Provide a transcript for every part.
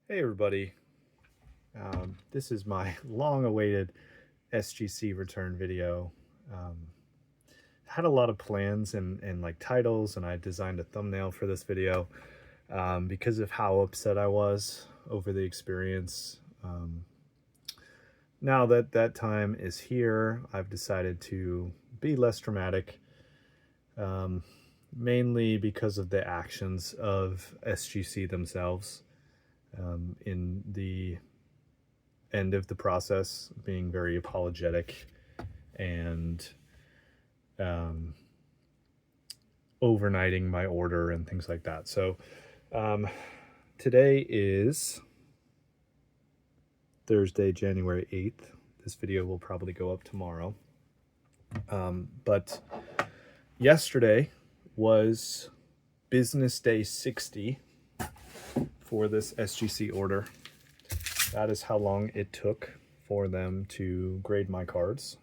Hey everybody, this is my long-awaited SGC return video. Had a lot of plans and like titles, and I designed a thumbnail for this video because of how upset I was over the experience. Now that that time is here, I've decided to be less dramatic, mainly because of the actions of SGC themselves. In the end of the process, being very apologetic and overnighting my order and things like that. So today is Thursday, January 8th. This video will probably go up tomorrow. But yesterday was business day 60 for this SGC order. That is how long it took for them to grade my cards.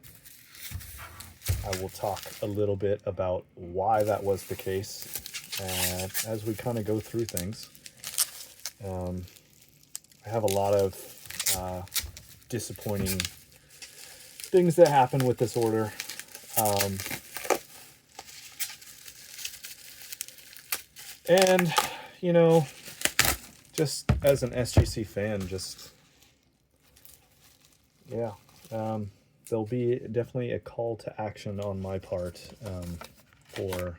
I will talk a little bit about why that was the case as we kind of go through things. I have a lot of disappointing things that happen with this order. And, you know, just as an SGC fan, there'll be definitely a call to action on my part for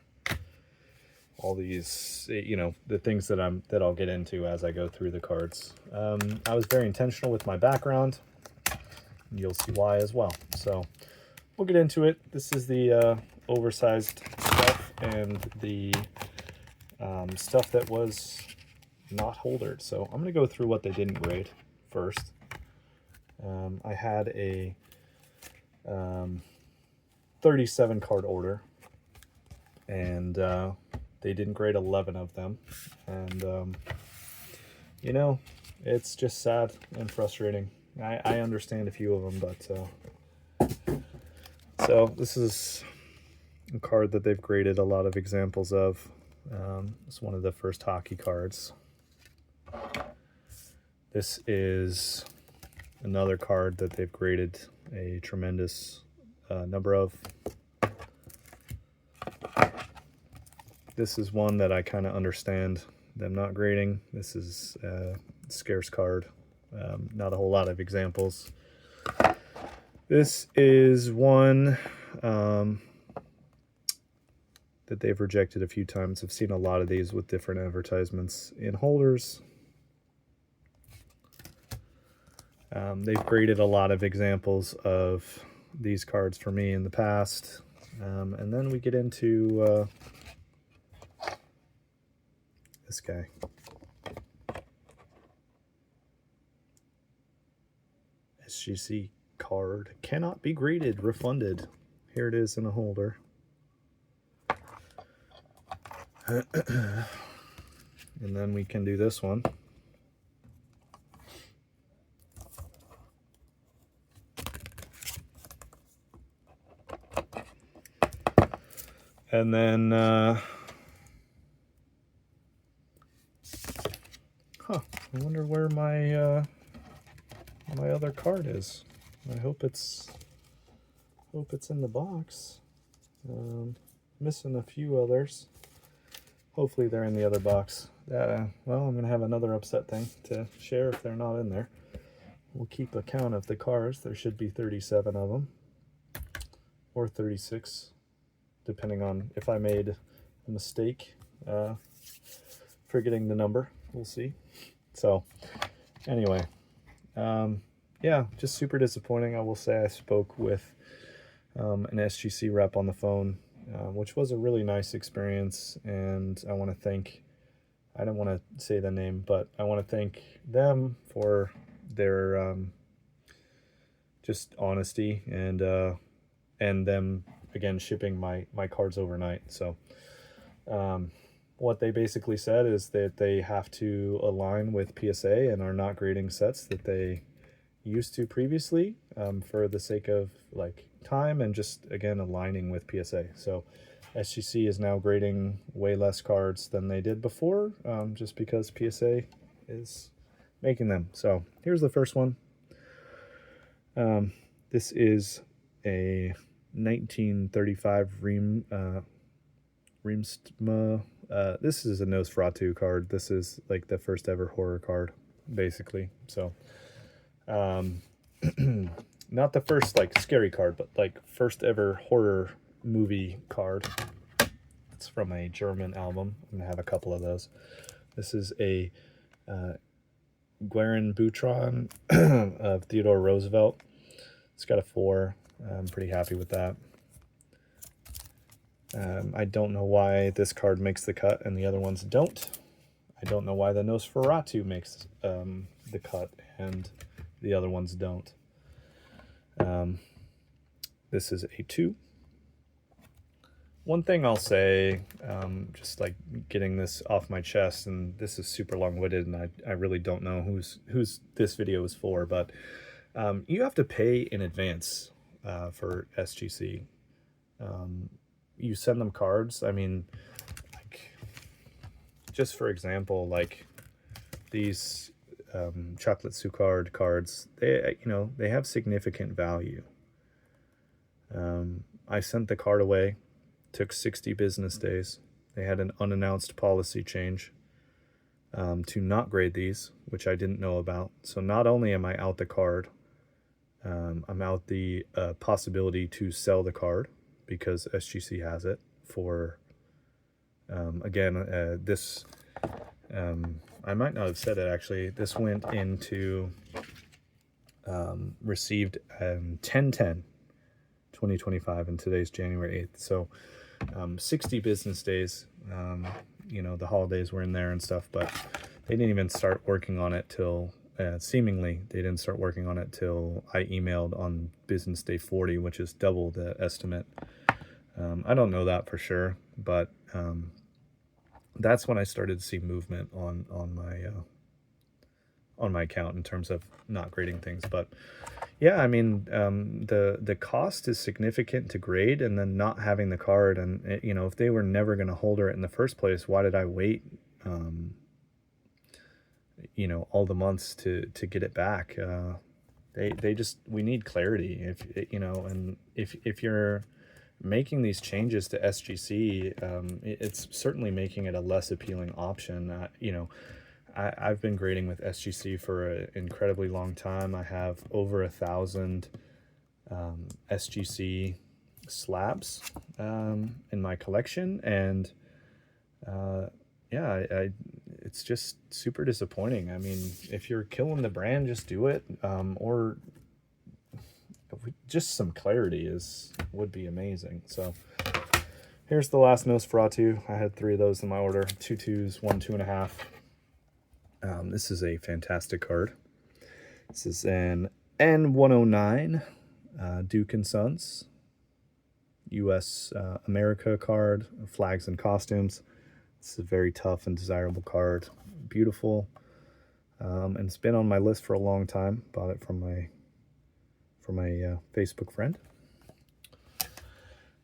all these, the things that I'll get into as I go through the cards. I was very intentional with my background, and you'll see why as well. So we'll get into it. This is the oversized stuff and the stuff that was not holdered. So I'm going to go through what they didn't grade first. I had a 37 card order, and they didn't grade 11 of them. And, it's just sad and frustrating. I understand a few of them, but so this is a card that they've graded a lot of examples of. It's one of the first hockey cards. This is another card that they've graded a tremendous number of. This is one that I kind of understand them not grading. This is a scarce card. Not a whole lot of examples. This is one that they've rejected a few times. I've seen a lot of these with different advertisements in holders. They've graded a lot of examples of these cards for me in the past. And then we get into this guy. SGC card cannot be graded, refunded. Here it is in a holder. And then we can do this one. And then, I wonder where my my other card is. I hope it's in the box. Missing a few others. Hopefully they're in the other box. Well, I'm gonna have another upset thing to share if they're not in there. We'll keep a count of the cards. There should be 37 of them, or 36. Depending on if I made a mistake forgetting the number. We'll see. So anyway, yeah, just super disappointing. I will say I spoke with an SGC rep on the phone, which was a really nice experience, and I want to thank, I don't want to say the name, but I want to thank them for their just honesty and them again shipping my cards overnight. So what they basically said is that they have to align with PSA and are not grading sets that they used to previously for the sake of like time and just again aligning with PSA. So SGC is now grading way less cards than they did before, just because PSA is making them. So here's the first one. This is a 1935 Reemstma. This is a Nosferatu card. This is like the first ever horror card, basically. So, not the first like scary card, but like first ever horror movie card. It's from a German album. I'm gonna have a couple of those. This is a Guerin Boutron of Theodore Roosevelt. It's got a 4. I'm pretty happy with that. I don't know why this card makes the cut and the other ones don't. I don't know why the Nosferatu makes the cut and the other ones don't. This is a 2. One thing I'll say, just like getting this off my chest, and this is super long-winded, and I really don't know who's this video is for, but you have to pay in advance for SGC. You send them cards. I mean, like, just for example, like these chocolate Sucard cards, they have significant value. I sent the card away. Took 60 business days. They had an unannounced policy change to not grade these, which I didn't know about. So not only am I out the card, I'm out the possibility to sell the card because SGC has it for, again, this, I might not have said it actually. This went into, received 10/10/2025, and today's January 8th. So 60 business days. The holidays were in there and stuff, but they didn't even start working on it till, seemingly, they didn't start working on it till I emailed on business day 40, which is double the estimate. I don't know that for sure, but that's when I started to see movement on my account in terms of not grading things. But yeah, I mean, the cost is significant to grade, and then not having the card, and if they were never going to holder it in the first place, why did I wait all the months to get it back? We need clarity. If you're making these changes to SGC, it's certainly making it a less appealing option. I've been grading with SGC for an incredibly long time. I have over 1,000 SGC slabs in my collection, and it's just super disappointing. I mean, if you're killing the brand, just do it, or just some clarity would be amazing. So here's the last Nosferatu. I had 3 of those in my order, 2 2s, 1 2.5. This is a fantastic card. This is an N109 Duke & Sons U.S. America card, flags and costumes. This is a very tough and desirable card. Beautiful. And it's been on my list for a long time. Bought it from my Facebook friend.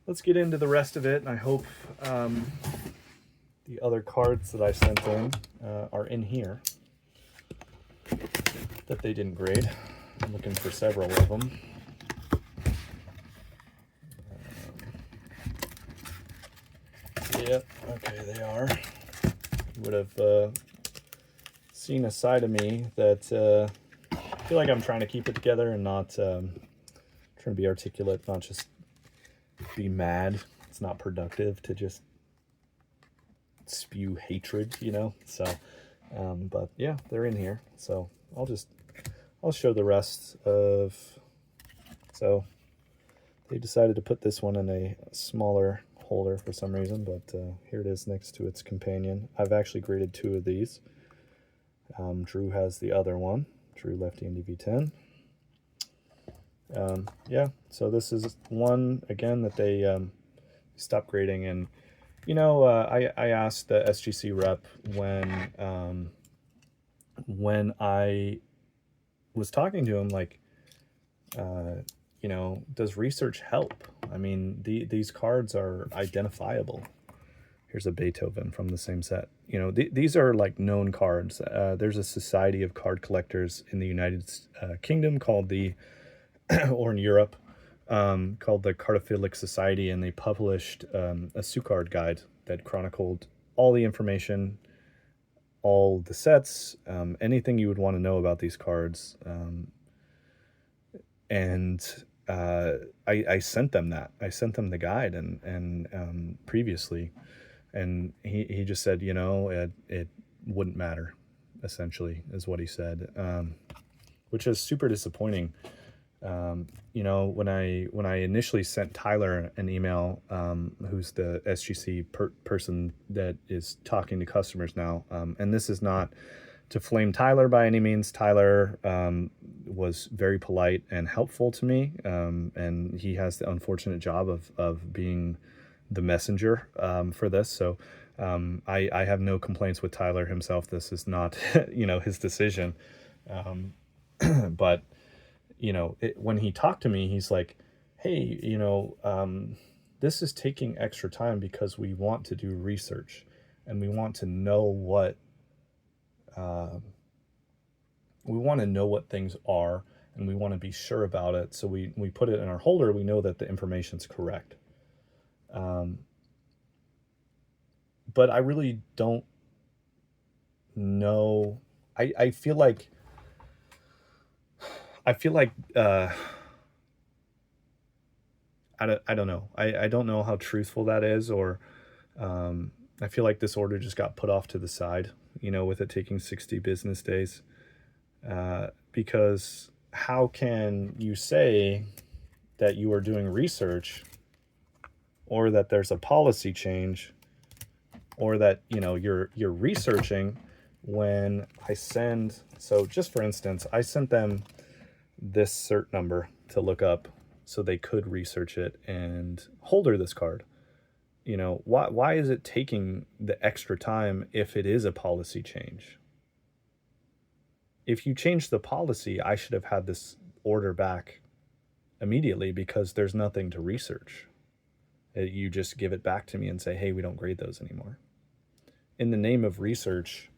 Let's get into the rest of it, and I hope the other cards that I sent in are in here that they didn't grade. I'm looking for several of them. Yep, okay, they are. You would have seen a side of me that I feel like I'm trying to keep it together and not trying to be articulate, not just be mad. It's not productive to just spew hatred, so but yeah, they're in here, so I'll show the rest of. So they decided to put this one in a smaller holder for some reason, but here it is next to its companion. I've actually graded 2 of these. Drew has the other one. Drew Lefty Indy V10. Yeah, so this is one again that they stopped grading. And I asked the SGC rep when I was talking to him, like, does research help? I mean, these cards are identifiable. Here's a Beethoven from the same set. You know, these are like known cards. There's a society of card collectors in the United Kingdom called the, or in Europe, called the Cardophilic Society, and they published a Sucard guide that chronicled all the information, all the sets, anything you would want to know about these cards. I sent them that. I sent them the guide and previously, and he just said, you know, it wouldn't matter, essentially, is what he said, which is super disappointing. You know, when I initially sent Tyler an email, who's the SGC person that is talking to customers now, and this is not to flame Tyler by any means. Tyler was very polite and helpful to me, and he has the unfortunate job of being the messenger for this. So I have no complaints with Tyler himself. This is not, you know, his decision. But, you know, when he talked to me, he's like, hey, you know, this is taking extra time because we want to do research and we want to know what things are, and we want to be sure about it. So we put it in our holder. We know that the information's correct. But I really don't know. I feel like I don't know. I don't know how truthful that is, or I feel like this order just got put off to the side, you know, with it taking 60 business days. Because how can you say that you are doing research, or that there's a policy change, or that, you know, you're researching when I send, so just for instance, I sent them this cert number to look up so they could research it and holder this card. You know, why is it taking the extra time if it is a policy change? If you change the policy, I should have had this order back immediately, because there's nothing to research. You just give it back to me and say, hey, we don't grade those anymore. In the name of research,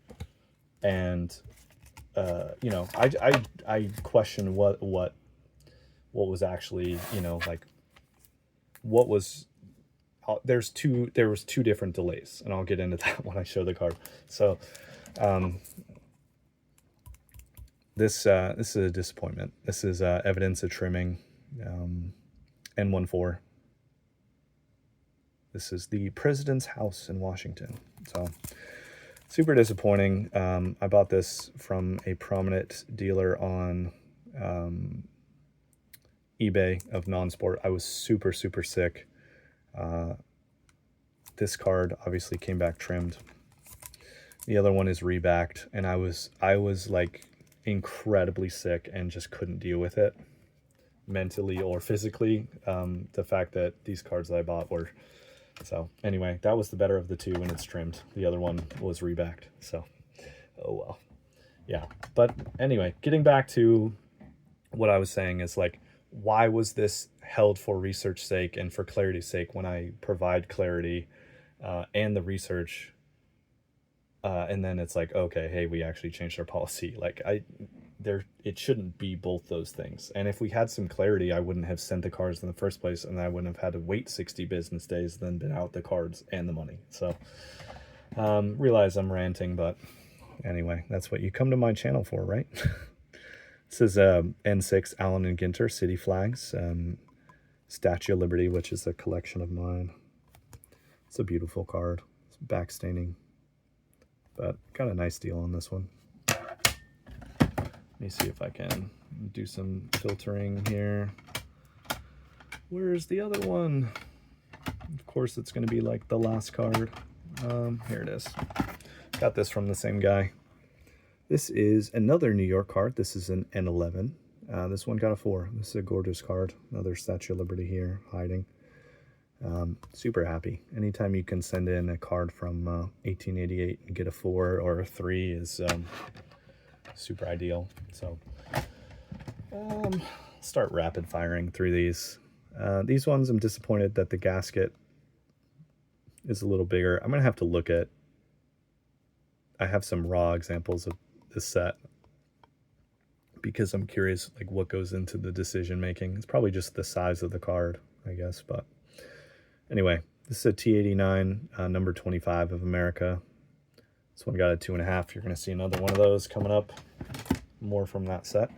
and you know, I question what was actually, you know, like what was. There was two different delays, and I'll get into that when I show the card. So this is a disappointment. This is evidence of trimming, N14. This is the president's house in Washington. So super disappointing. I bought this from a prominent dealer on eBay of non-sport. I was super sick. This card obviously came back trimmed. The other one is rebacked, and I was like incredibly sick and just couldn't deal with it, mentally or physically. The fact that these cards that I bought were, so anyway, that was the better of the two, and it's trimmed. The other one was rebacked, so oh well. Yeah, but anyway, getting back to what I was saying is, like, why was this held for research sake and for clarity's sake when I provide clarity and the research, and then it's like, okay, hey, we actually changed our policy. Like, it shouldn't be both those things. And if we had some clarity, I wouldn't have sent the cards in the first place, and I wouldn't have had to wait 60 business days, then been out the cards and the money. So realize I'm ranting, but anyway, that's what you come to my channel for, right? This is N6 Allen and Ginter City Flags, Statue of Liberty, which is a collection of mine. It's a beautiful card. It's back staining, but got a nice deal on this one. Let me see if I can do some filtering here. Where's the other one? Of course, it's going to be like the last card. Here it is. Got this from the same guy. This is another New York card. This is an N11. This one got a 4. This is a gorgeous card. Another Statue of Liberty here, hiding. Super happy. Anytime you can send in a card from 1888 and get a 4 or a 3 is super ideal. So start rapid firing through these. These ones, I'm disappointed that the gasket is a little bigger. I'm going to have to look at, I have some raw examples of this set because I'm curious like what goes into the decision making. It's probably just the size of the card, I guess. But anyway, this is a T89, number 25 of America. This one got a 2.5. You're going to see another one of those coming up. More from that set.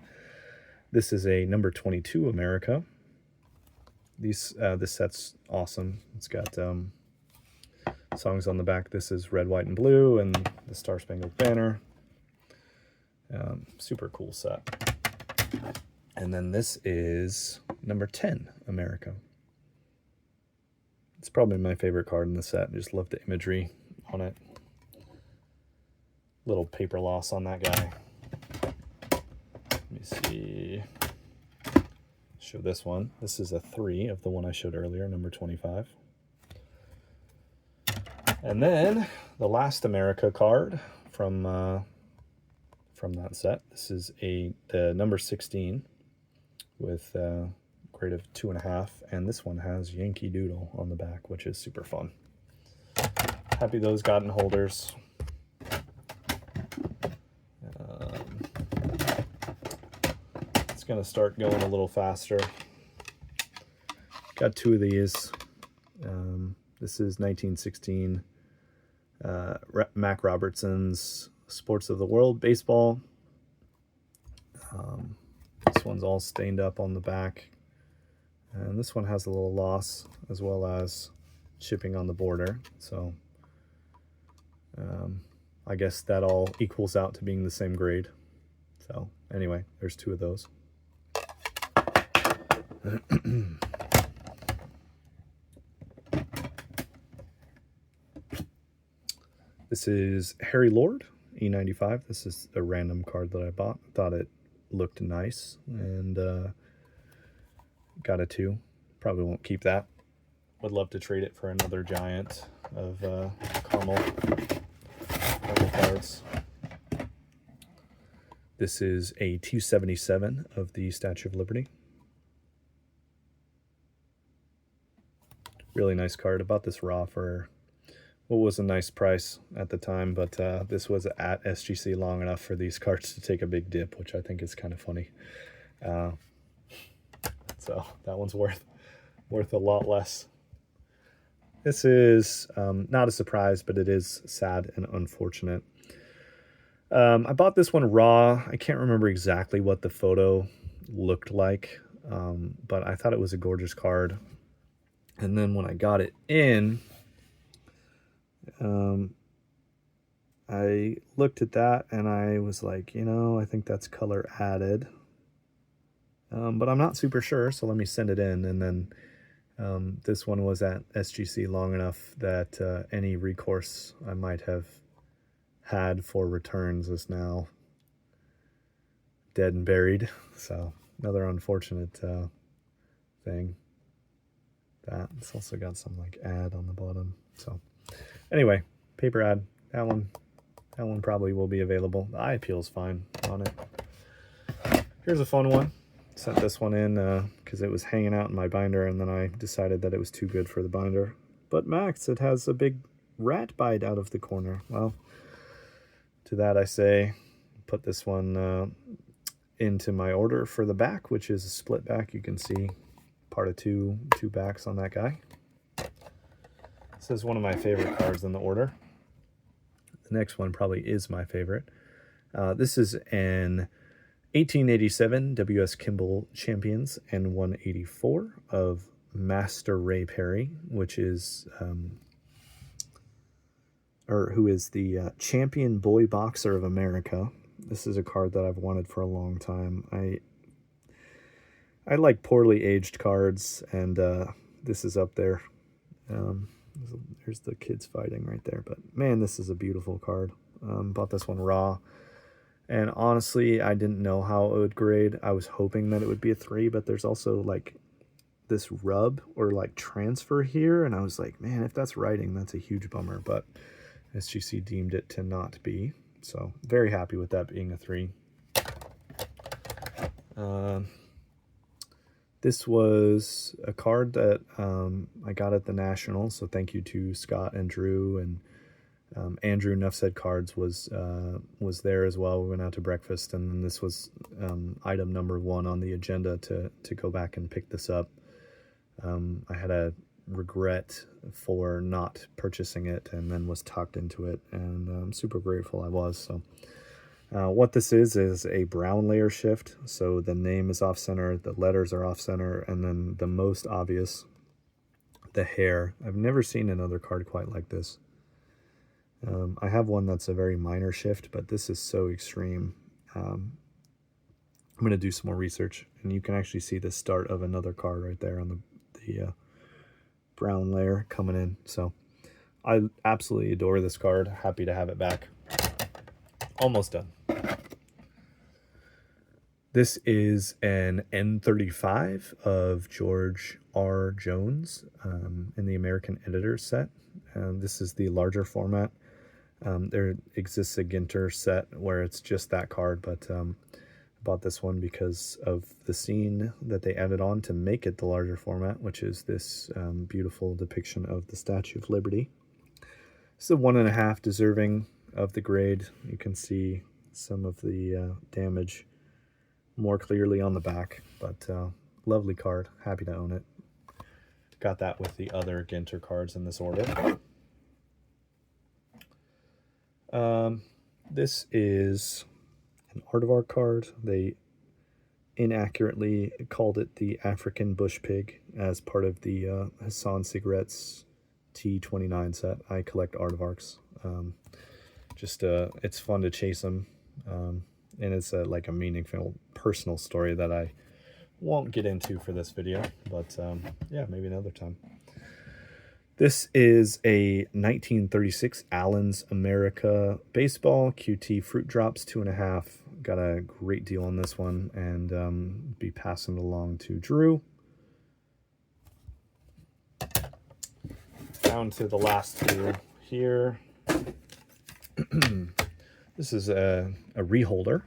This is a number 22 America. This set's awesome. It's got songs on the back. This is Red, White, and Blue, and the Star Spangled Banner. Super cool set. And then this is number 10 America. It's probably my favorite card in the set. I just love the imagery on it. Little paper loss on that guy. Let me see. Show this one. This is a 3 of the one I showed earlier, number 25. And then the last America card from that set. This is the number 16 with a grade of 2.5, and this one has Yankee Doodle on the back, which is super fun. Happy those got in holders. It's gonna start going a little faster. Got 2 of these. This is 1916 Mac Robertson's Sports of the World Baseball. This one's all stained up on the back. And this one has a little loss as well as chipping on the border. So I guess that all equals out to being the same grade. So anyway, there's 2 of those. This is Harry Lord, E95. This is a random card that I bought. Thought it looked nice and got a 2. Probably won't keep that. Would love to trade it for another giant of caramel cards. This is a 277 of the Statue of Liberty. Really nice card. I bought this raw for what was a nice price at the time, but this was at SGC long enough for these cards to take a big dip, which I think is kind of funny. So that one's worth a lot less. This is not a surprise, but it is sad and unfortunate. I bought this one raw. I can't remember exactly what the photo looked like, but I thought it was a gorgeous card. And then when I got it in, I looked at that and I was like, you know, I think that's color added. But I'm not super sure, so let me send it in. And then this one was at SGC long enough that any recourse I might have had for returns is now dead and buried. So another unfortunate thing. It's also got some like ad on the bottom. So anyway, paper ad. That one probably will be available. The eye appeal is fine on it. Here's a fun one. Sent this one in because it was hanging out in my binder, and then I decided that it was too good for the binder. But Max, it has a big rat bite out of the corner. Well, to that I say, put this one into my order for the back, which is a split back. You can see part of two backs on that guy. This is one of my favorite cards in the order. The next one probably is my favorite. This is an 1887 WS Kimball Champions N184 of Master Ray Perry, which is who is the champion boy boxer of America. This is a card that I've wanted for a long time. I like poorly aged cards, and this is up there. There's the kids fighting right there, but man, this is a beautiful card. Bought this one raw, and honestly, I didn't know how it would grade. I was hoping that it would be a 3, but there's also like this rub or like transfer here, and I was like, man, if that's writing, that's a huge bummer, but SGC deemed it to not be, so very happy with that being a 3. This was a card that I got at the National, so thank you to Scott and Drew, and Andrew Enough Said Cards was there as well. We went out to breakfast, and then this was item number 1 on the agenda to go back and pick this up. I had a regret for not purchasing it, and then was talked into it, and I'm super grateful I was. So what this is a brown layer shift, so the name is off center, the letters are off center, and then the most obvious, the hair. I've never seen another card quite like this. I have one that's a very minor shift, but this is so extreme. I'm going to do some more research, and you can actually see the start of another card right there on the brown layer coming in. So I absolutely adore this card. Happy to have it back. Almost done. This is an N35 of George R. Jones in the American Editor set. This is the larger format. There exists a Ginter set where it's just that card, but I bought this one because of the scene that they added on to make it the larger format, which is this beautiful depiction of the Statue of Liberty. It's a 1.5 deserving of the grade. You can see some of the damage more clearly on the back, but lovely card. Happy to own it. Got that with the other Ginter cards in this order. This is an Aardvark card. They inaccurately called it the African Bush Pig as part of the Hassan Cigarettes T29 set. I collect Aardvarks. It's fun to chase them, and it's like a meaningful personal story that I won't get into for this video, but yeah, maybe another time. This is a 1936 Allen's America Baseball QT Fruit Drops 2.5. Got a great deal on this one, and be passing it along to Drew. Down to the last 2 here. This is a reholder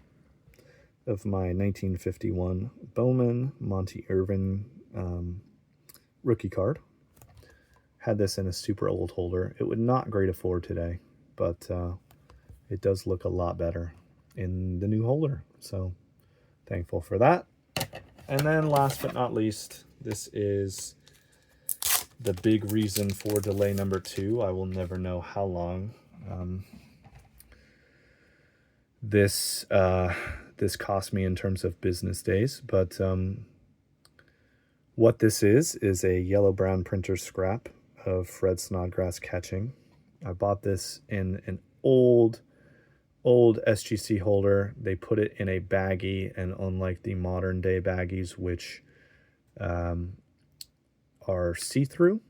of my 1951 Bowman Monty Irvin rookie card. Had this in a super old holder. It would not grade a 4 today, but it does look a lot better in the new holder, so thankful for that. And then last but not least, this is the big reason for delay number 2. I will never know how long this cost me in terms of business days, but what this is a yellow-brown printer scrap of Fred Snodgrass Catching. I bought this in an old SGC holder. They put it in a baggie, and unlike the modern day baggies, which are see-through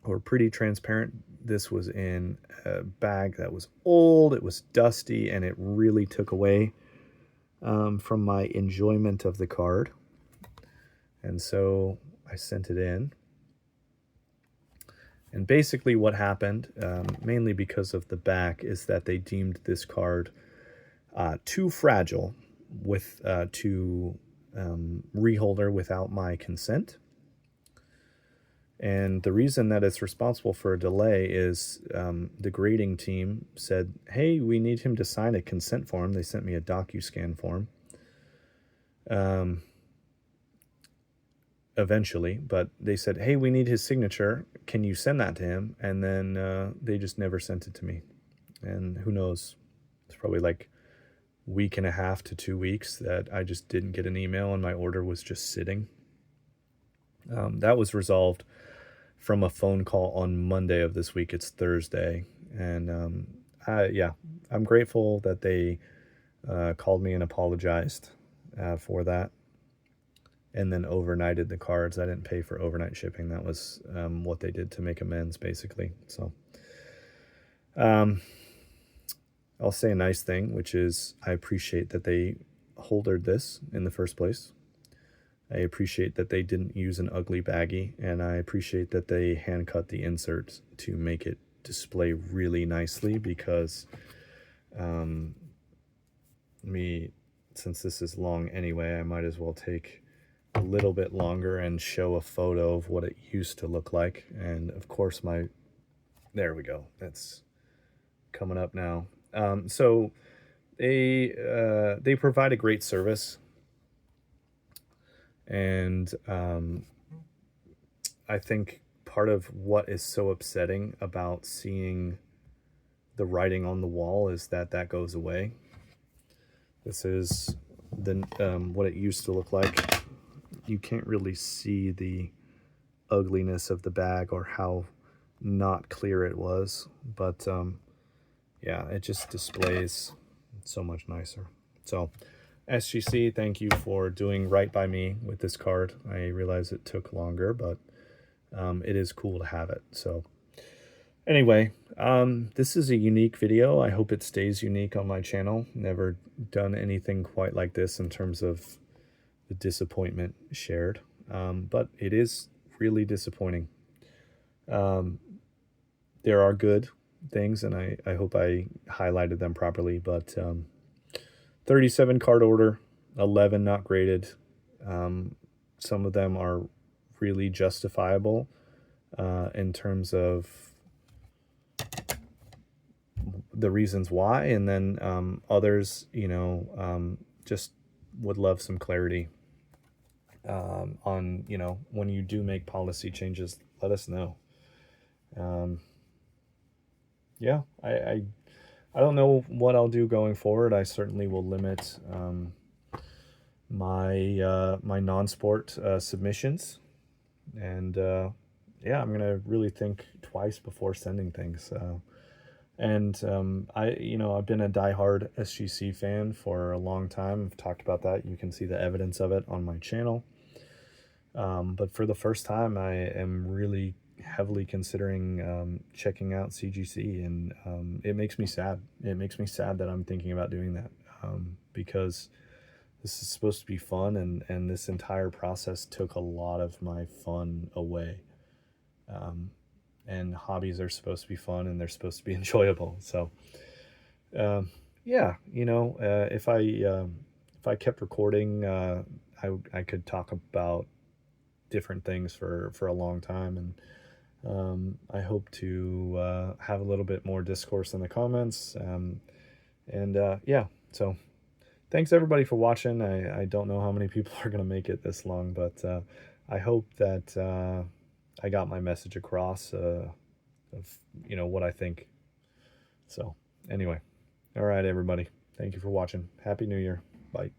or pretty transparent, this was in a bag that was old, it was dusty, and it really took away from my enjoyment of the card. And so I sent it in. And basically what happened, mainly because of the back, is that they deemed this card too fragile to reholder without my consent. And the reason that it's responsible for a delay is the grading team said, hey, we need him to sign a consent form. They sent me a DocuScan form eventually, but they said, hey, we need his signature. Can you send that to him? And then they just never sent it to me. And who knows, it's probably like a week and a half to 2 weeks that I just didn't get an email and my order was just sitting. That was resolved from a phone call on Monday of this week. It's Thursday. And yeah, I'm grateful that they called me and apologized for that, and then overnighted the cards. I didn't pay for overnight shipping. That was what they did to make amends, basically. So I'll say a nice thing, which is I appreciate that they holdered this in the first place. I appreciate that they didn't use an ugly baggie, and I appreciate that they hand cut the inserts to make it display really nicely, because since this is long anyway, I might as well take a little bit longer and show a photo of what it used to look like. And of course there we go. That's coming up now. So they provide a great service, and I think part of what is so upsetting about seeing the writing on the wall is that goes away. This is what it used to look like. You can't really see the ugliness of the bag or how not clear it was, but yeah, it just displays so much nicer. So SGC, thank you for doing right by me with this card. I realize it took longer, but it is cool to have it. So anyway, this is a unique video. I hope it stays unique on my channel. Never done anything quite like this in terms of the disappointment shared, but it is really disappointing. There are good things, and I hope I highlighted them properly, but 37 card order, 11 not graded. Some of them are really justifiable in terms of the reasons why, and then others, just would love some clarity on, when you do make policy changes, let us know. Yeah, I don't know what I'll do going forward. I certainly will limit my non-sport submissions, and yeah, I'm gonna really think twice before sending things. And I've been a diehard SGC fan for a long time. I've talked about that. You can see the evidence of it on my channel. But for the first time, I am really heavily considering checking out CGC, and it makes me sad. It makes me sad that I'm thinking about doing that, because this is supposed to be fun, and this entire process took a lot of my fun away. And hobbies are supposed to be fun, and they're supposed to be enjoyable. So yeah, if I kept recording, I could talk about different things for a long time, and I hope to have a little bit more discourse in the comments, and yeah, so thanks everybody for watching. I don't know how many people are gonna make it this long, but I hope that I got my message across of what I think. So anyway, all right everybody, thank you for watching. Happy New Year. Bye.